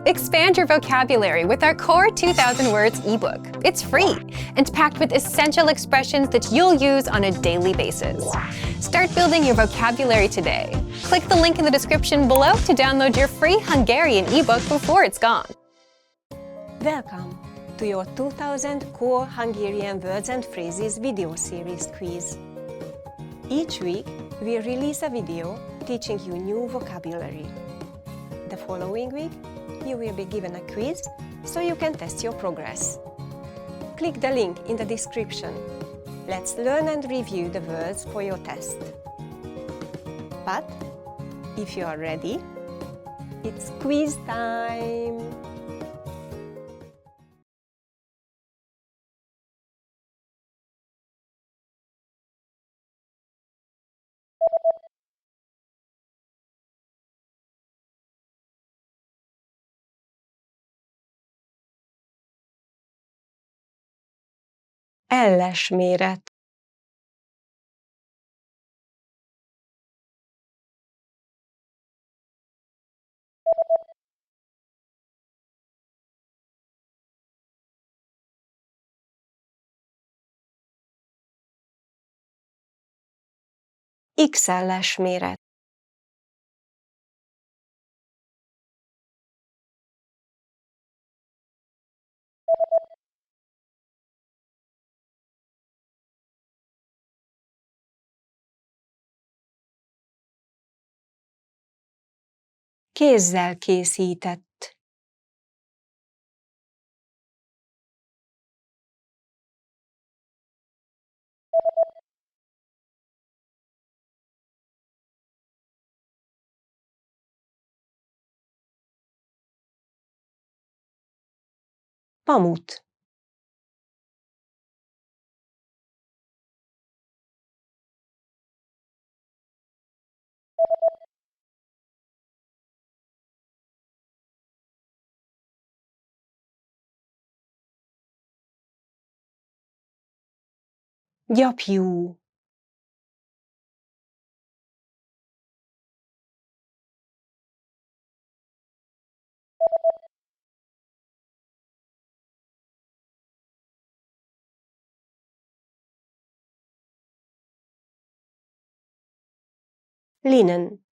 Expand your vocabulary with our Core 2000 Words ebook. It's free and packed with essential expressions that you'll use on a daily basis. Start building your vocabulary today. Click the link in the description below to download your free Hungarian ebook before it's gone. Welcome to your 2000 Core Hungarian Words and Phrases video series quiz. Each week, we release a video teaching you new vocabulary. The following week, you will be given a quiz so you can test your progress. Click the link in the description. Let's learn and review the words for your test. But if you are ready, it's quiz time! Elles méret. XL-es méret. Kézzel készített. Pamut. Gyapjú. Linen.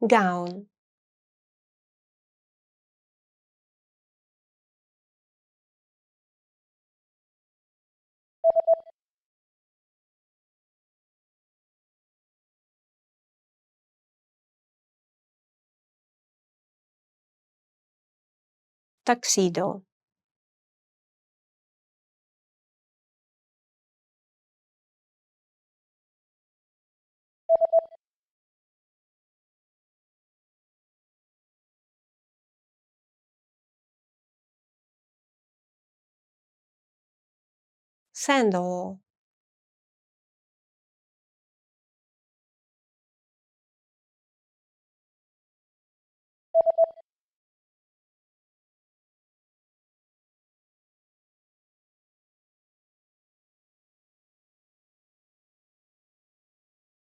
Gown. Tuxedo. Sandal.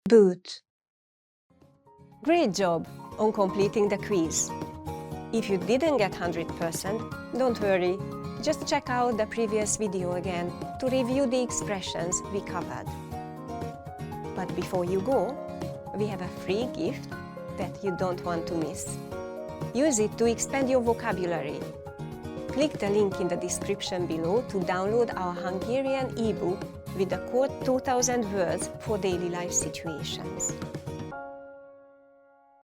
Boot. Great job on completing the quiz. If you didn't get 100%, don't worry. Just check out the previous video again to review the expressions we covered. But before you go, we have a free gift that you don't want to miss. Use it to expand your vocabulary. Click the link in the description below to download our Hungarian ebook with the Core 2000 Words for daily life situations.